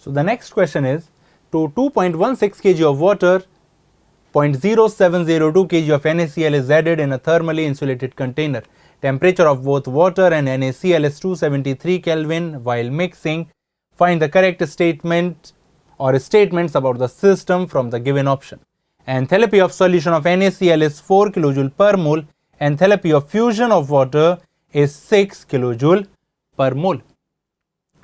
So the next question is, to 2.16 kg of water, 0.0702 kg of NaCl is added in a thermally insulated container. Temperature of both water and NaCl is 273 Kelvin while mixing. Find the correct statement or statements about the system from the given option. Enthalpy of solution of NaCl is 4 kJ per mole. Enthalpy of fusion of water is 6 kJ per mole.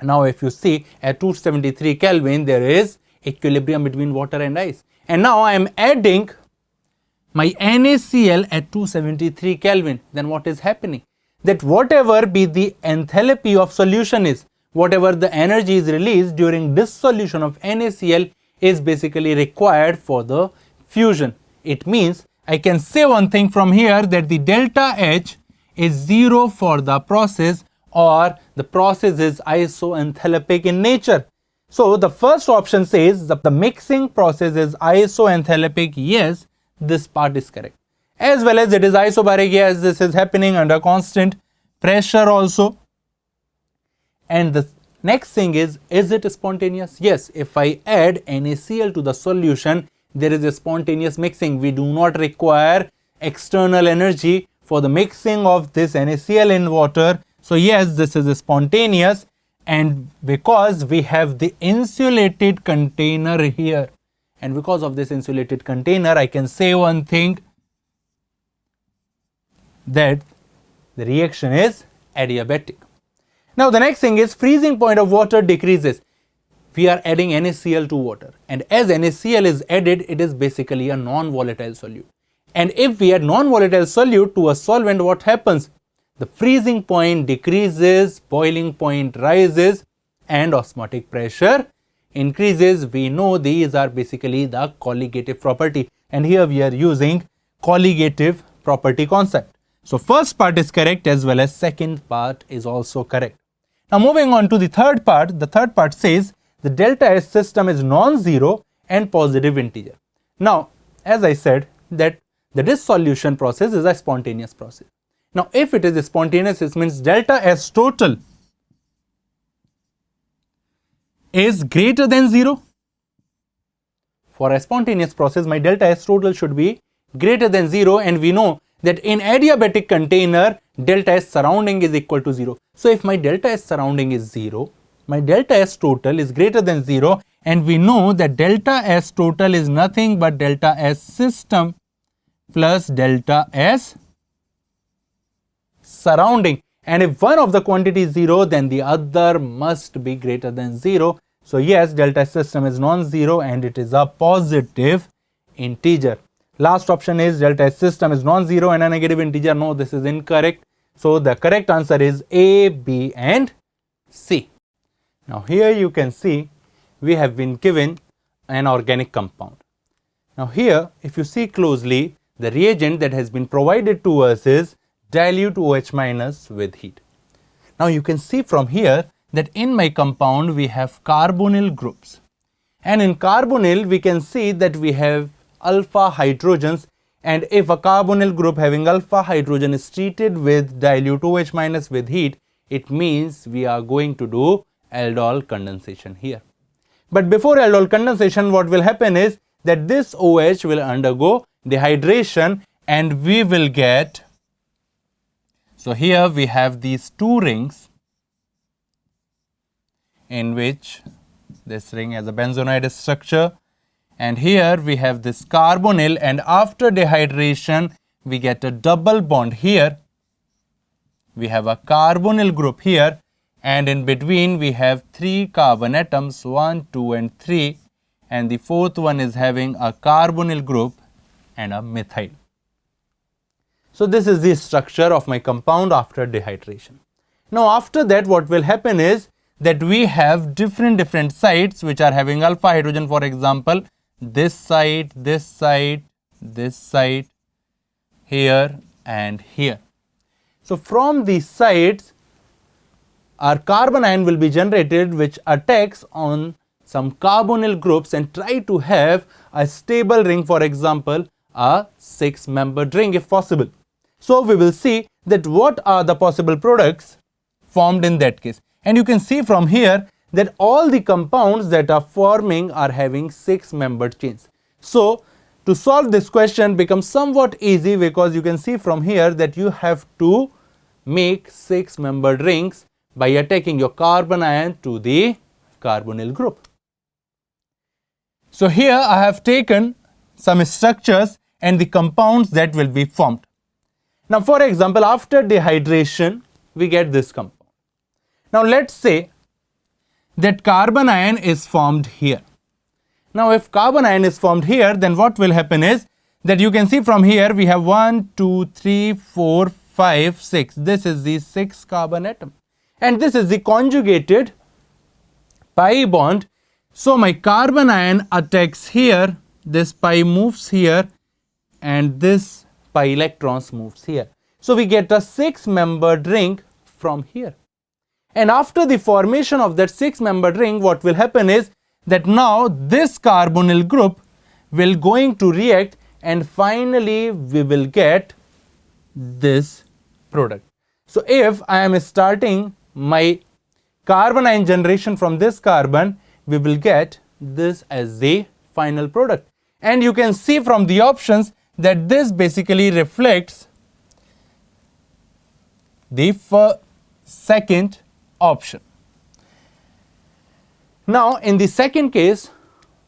Now if you see at 273 Kelvin there is equilibrium between water and ice. And now I am adding my NaCl at 273 Kelvin. Then what is happening? That whatever be the enthalpy of solution is, whatever the energy is released during dissolution of NaCl is basically required for the fusion. It means I can say one thing from here, that the delta H is 0 for the process, or the process is isoenthalpic in nature. So the first option says that the mixing process is isoenthalpic. Yes, this part is correct. As well as it is isobaric. Yes, this is happening under constant pressure also. And the next thing is it spontaneous? Yes, if I add NaCl to the solution, there is a spontaneous mixing. We do not require external energy for the mixing of this NaCl in water. So yes, this is spontaneous, and because we have the insulated container here, and because of this insulated container, I can say one thing, that the reaction is adiabatic. Now the next thing is freezing point of water decreases. We are adding NaCl to water, and as NaCl is added, it is basically a non-volatile solute. And if we add non-volatile solute to a solvent, what happens? The freezing point decreases, boiling point rises, and osmotic pressure increases. We know these are basically the colligative property, and here we are using colligative property concept. So first part is correct, as well as second part is also correct. Now moving on to the third part says the delta S system is non-zero and positive integer. Now as I said that the dissolution process is a spontaneous process. Now if it is spontaneous, it means delta S total is greater than 0. For a spontaneous process, my delta S total should be greater than 0, and we know that in adiabatic container, delta S surrounding is equal to 0. So if my delta S surrounding is 0, my delta S total is greater than 0, and we know that delta S total is nothing but delta S system plus delta S surrounding. And if one of the quantity is 0, then the other must be greater than 0. So yes, delta S system is non-zero and it is a positive integer. Last option is delta S system is non-zero and a negative integer. No, this is incorrect. So the correct answer is A, B and C. Now here you can see we have been given an organic compound. Now here if you see closely, the reagent that has been provided to us is dilute OH minus with heat. Now you can see from here that in my compound we have carbonyl groups, and in carbonyl we can see that we have alpha hydrogens, and if a carbonyl group having alpha hydrogen is treated with dilute OH minus with heat, it means we are going to do aldol condensation here. But before aldol condensation, what will happen is that this OH will undergo dehydration and we will get, so here we have these two rings in which this ring has a benzonide structure, and here we have this carbonyl, and after dehydration we get a double bond here. We have a carbonyl group here, and in between we have 3 carbon atoms, 1, 2 and 3, and the fourth one is having a carbonyl group and a methyl. So this is the structure of my compound after dehydration. Now after that what will happen is that we have different sites which are having alpha hydrogen, for example this site, this site, this site, here and here. So from these sites our carbon ion will be generated which attacks on some carbonyl groups and try to have a stable ring, for example a 6-membered ring if possible. So we will see that what are the possible products formed in that case, and you can see from here that all the compounds that are forming are having 6-membered chains. So to solve this question becomes somewhat easy, because you can see from here that you have to make 6-membered rings by attaching your carbon ion to the carbonyl group. So here I have taken some structures and the compounds that will be formed. Now for example, after dehydration we get this compound. Now let's say that carbon ion is formed here. Now if carbon ion is formed here, then what will happen is that you can see from here we have 1, 2, 3, 4, 5, 6. This is the 6 carbon atom, and this is the conjugated pi bond. So my carbon ion attacks here, this pi moves here, and this pi electrons moves here. So we get a 6-membered ring from here. And after the formation of that 6-membered ring, what will happen is that now this carbonyl group will going to react, and finally we will get this product. So if I am starting my carbon ion generation from this carbon, we will get this as the final product. And you can see from the options that this basically reflects the second option. Now in the second case,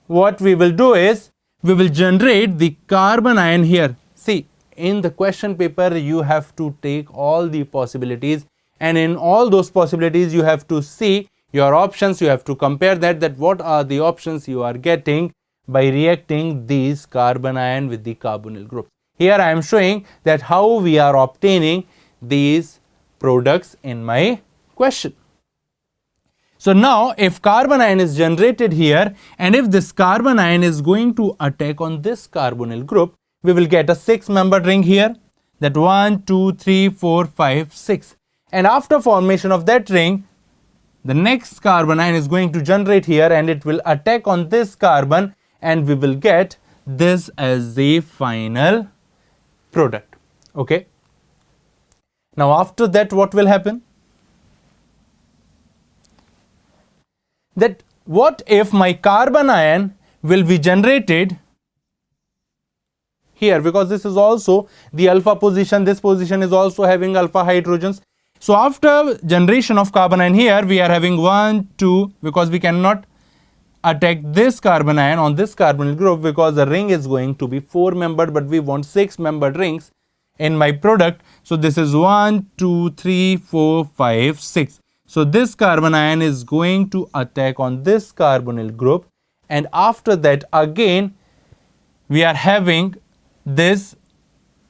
what we will do is we will generate the carbon ion here. See, in the question paper you have to take all the possibilities, and in all those possibilities you have to see your options. You have to compare that what are the options you are getting by reacting these carbon ion with the carbonyl group. Here I am showing that how we are obtaining these products in my question. So now if carbon ion is generated here, and if this carbon ion is going to attack on this carbonyl group, we will get a 6-membered ring here, that 1, 2, 3, 4, 5, 6. And after formation of that ring, the next carbon ion is going to generate here, and it will attack on this carbon, and we will get this as the final product. Okay. Now after that, what will happen? That what if my carbon ion will be generated here, because this is also the alpha position, this position is also having alpha hydrogens. So after generation of carbon ion here, we are having 1, 2, because we cannot attack this carbon ion on this carbonyl group because the ring is going to be 4-membered, but we want 6-membered rings in my product. So this is 1, 2, 3, 4, 5, 6. So this carbon ion is going to attack on this carbonyl group, and after that again we are having this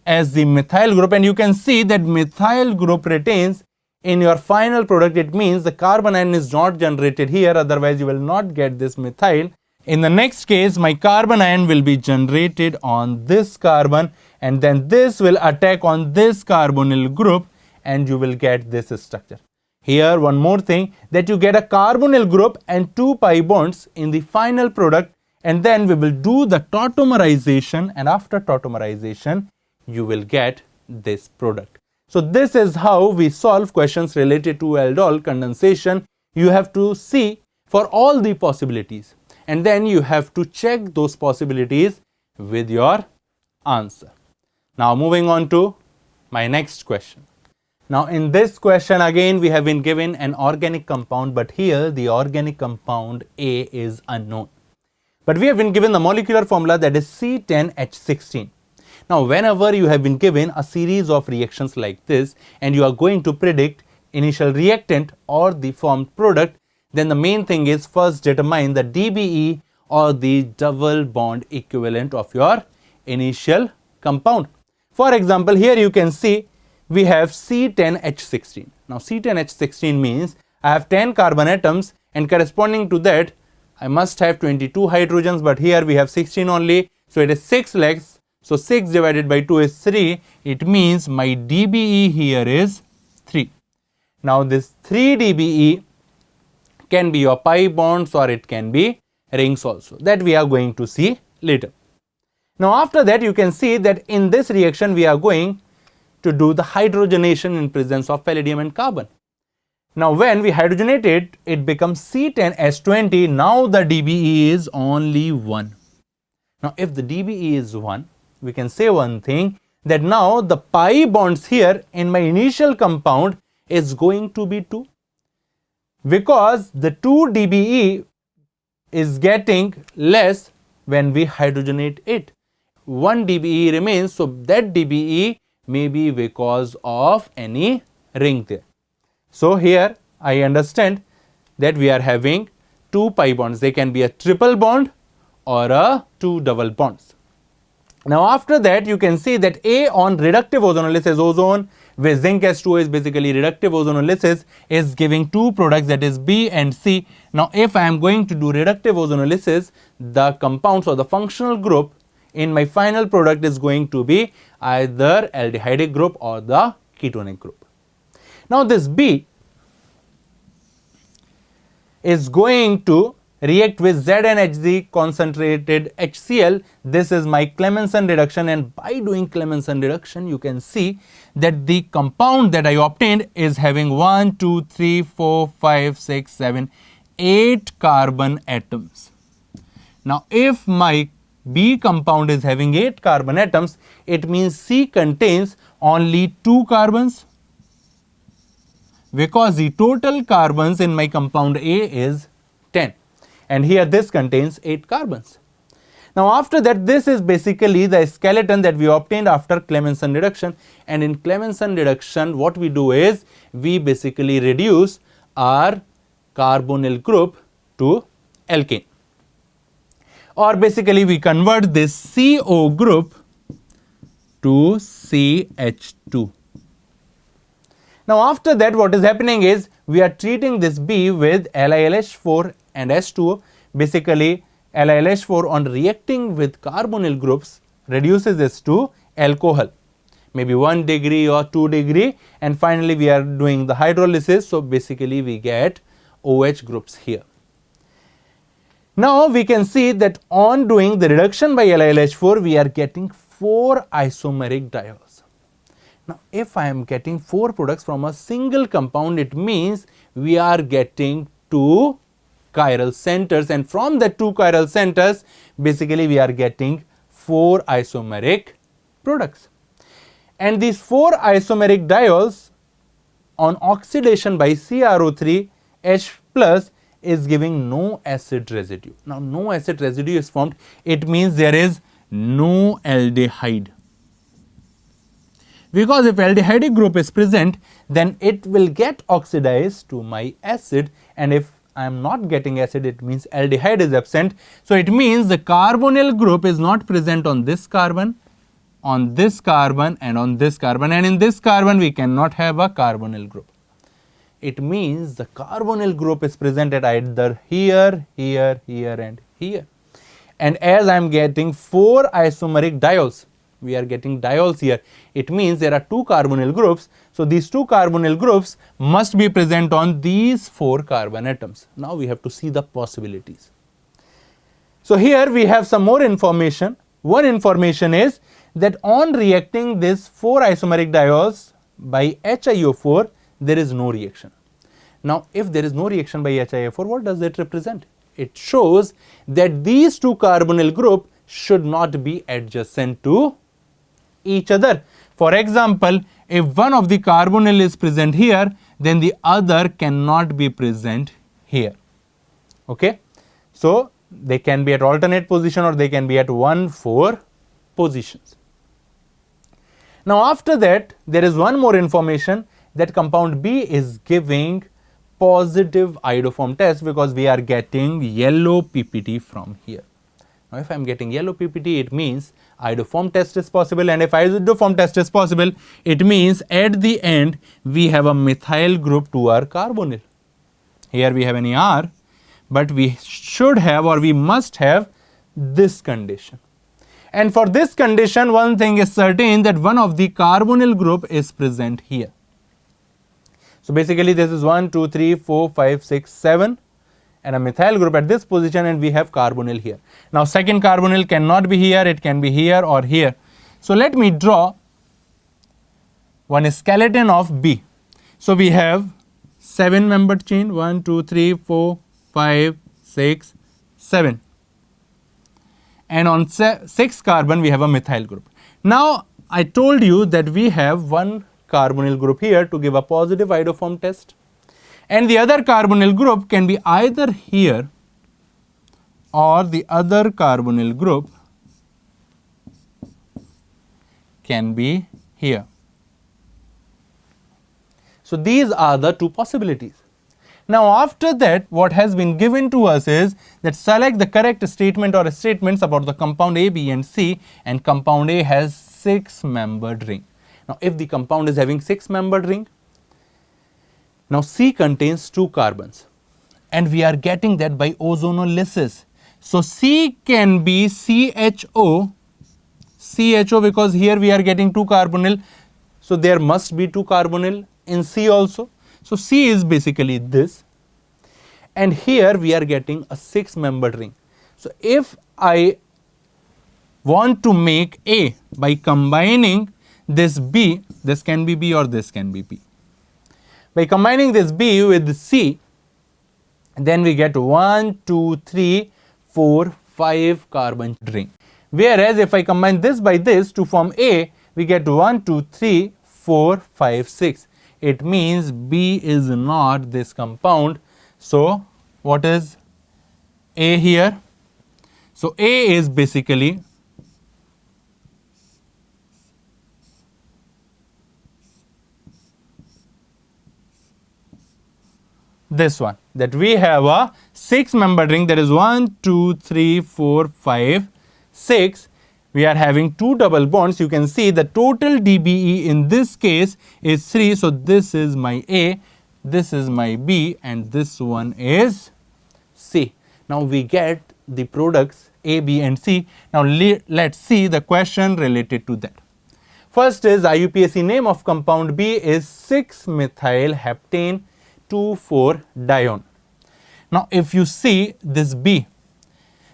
as the methyl group, and you can see that methyl group retains in your final product. It means the carbon ion is not generated here, otherwise you will not get this methyl. In the next case, my carbon ion will be generated on this carbon, and then this will attack on this carbonyl group, and you will get this structure. Here one more thing, that you get a carbonyl group and 2 pi bonds in the final product, and then we will do the tautomerization, and after tautomerization you will get this product. So this is how we solve questions related to aldol condensation. You have to see for all the possibilities, and then you have to check those possibilities with your answer. Now moving on to my next question. Now in this question again we have been given an organic compound, but here the organic compound A is unknown. But we have been given the molecular formula, that is C10H16. Now whenever you have been given a series of reactions like this and you are going to predict initial reactant or the formed product, then the main thing is first determine the DBE or the double bond equivalent of your initial compound. For example, here you can see we have C10H16. Now C10H16 means I have 10 carbon atoms, and corresponding to that I must have 22 hydrogens, but here we have 16 only, so it is 6 legs. So 6 divided by 2 is 3. It means my DBE here is 3. Now this 3 DBE can be your pi bonds or it can be rings also, that we are going to see later. Now after that you can see that in this reaction we are going to do the hydrogenation in presence of palladium and carbon. Now when we hydrogenate it, it becomes C10H20. Now the DBE is only 1. Now if the DBE is 1, we can say one thing, that now the pi bonds here in my initial compound is going to be 2, because the 2 DBE is getting less when we hydrogenate it. 1 DBE remains, so that DBE may be because of any ring there. So here I understand that we are having 2 pi bonds. They can be a triple bond or a 2 double bonds. Now after that, you can see that A on reductive ozonolysis, ozone with zinc H2O is basically reductive ozonolysis, is giving 2 products, that is B and C. Now if I am going to do reductive ozonolysis, the compounds or the functional group in my final product is going to be either aldehydic group or the ketonic group. Now this B is going to react with ZnHZ concentrated HCl. This is my Clemmensen reduction, and by doing Clemmensen reduction you can see that the compound that I obtained is having 1, 2, 3, 4, 5, 6, 7, 8 carbon atoms. Now if my B compound is having 8 carbon atoms, it means C contains only 2 carbons, because the total carbons in my compound A is 10, and here this contains 8 carbons. Now after that, this is basically the skeleton that we obtained after Clemmensen reduction, and in Clemmensen reduction what we do is we basically reduce our carbonyl group to alkane, or basically we convert this CO group to CH2. Now after that, what is happening is we are treating this B with LiLH4 and H2O. Basically LiLH4 on reacting with carbonyl groups reduces this to alcohol, maybe 1 degree or 2 degree, and finally we are doing the hydrolysis, so basically we get OH groups here. Now we can see that on doing the reduction by LiLH4 we are getting 4 isomeric diols. Now if I am getting 4 products from a single compound, it means we are getting 2 chiral centers, and from the 2 chiral centers basically we are getting 4 isomeric products. And these 4 isomeric diols on oxidation by CrO3 H plus is giving no acid residue. Now no acid residue is formed, it means there is no aldehyde, because if aldehydic group is present, then it will get oxidized to my acid, and if I am not getting acid, it means aldehyde is absent. So it means the carbonyl group is not present on this carbon, on this carbon, and on this carbon, and in this carbon we cannot have a carbonyl group. It means the carbonyl group is present at either here, here, here and here. And as I am getting 4 isomeric diols, we are getting diols here, it means there are 2 carbonyl groups, so these 2 carbonyl groups must be present on these 4 carbon atoms. Now we have to see the possibilities. So here we have some more information. One information is that on reacting this 4 isomeric diols by HiO4, there is no reaction. Now if there is no reaction by HiO4, what does it represent? It shows that these 2 carbonyl group should not be adjacent to each other. For example, if one of the carbonyl is present here, then the other cannot be present here. Okay, so they can be at alternate position or they can be at 1,4 positions. Now after that, there is one more information, that compound B is giving positive iodoform test, because we are getting yellow PPT from here. Now if I am getting yellow PPT, it means iodoform test is possible, and if iodoform test is possible, it means at the end we have a methyl group to our carbonyl. Here we have any R, but we should have, or we must have, this condition. And for this condition, one thing is certain, that one of the carbonyl group is present here. So basically this is 1, 2, 3, 4, 5, 6, 7 and a methyl group at this position, and we have carbonyl here. Now second carbonyl cannot be here, it can be here or here. So let me draw one skeleton of B. So we have 7-membered chain. 1, 2, 3, 4, 5, 6, 7. And on 6 carbon we have a methyl group. Now I told you that we have one carbonyl group here to give a positive iodoform test, and the other carbonyl group can be either here or the other carbonyl group can be here. So these are the two possibilities. Now after that, what has been given to us is that select the correct statement or statements about the compound A, B and C, and compound A has 6-membered ring. Now if the compound is having 6-membered ring, now C contains 2 carbons and we are getting that by ozonolysis. So C can be CHO because here we are getting 2 carbonyl, so there must be 2 carbonyl in C also. So C is basically this, and here we are getting a 6-membered ring. So if I want to make A by combining this B, this can be B or this can be B. By combining this B with C, then we get 1, 2, 3, 4, 5 carbon ring. Whereas if I combine this by this to form A, we get 1, 2, 3, 4, 5, 6. It means B is not this compound. So what is A here? So A is basically this one, that we have a 6-membered ring, that is 1, 2, 3, 4, 5, 6. We are having 2 double bonds. You can see the total DBE in this case is 3. So this is my A, this is my B, and this one is C. Now we get the products A, B and C. Now let's see the question related to that. First is IUPAC name of compound B is 6-methyl-heptane 2,4-dione. Now if you see this B,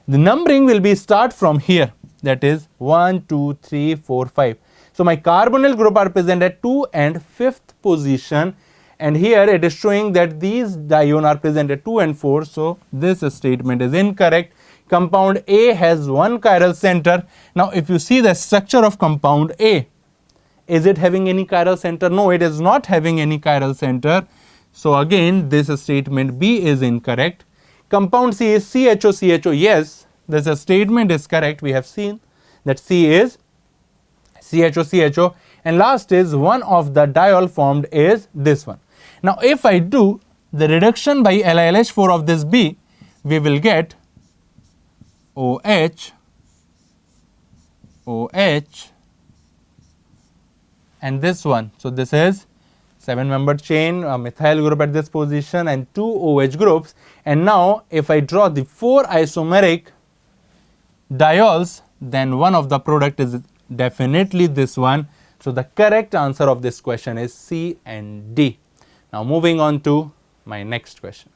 the numbering will be start from here, that is 1, 2, 3, 4, 5. So my carbonyl group are present at 2 and 5th position, and here it is showing that these dione are present at 2 and 4. So this statement is incorrect. Compound A has 1 chiral center. Now if you see the structure of compound A, is it having any chiral center? No, it is not having any chiral center. So again this statement B is incorrect. Compound C is CHO. Yes, this statement is correct. We have seen that C is CHO. And last is one of the diol formed is this one. Now if I do the reduction by LiLH4 of this B, we will get OH, and this one. So this is 7-membered chain, a methyl group at this position and 2 OH groups. And now if I draw the 4 isomeric diols, then one of the product is definitely this one. So the correct answer of this question is C and D. Now moving on to my next question.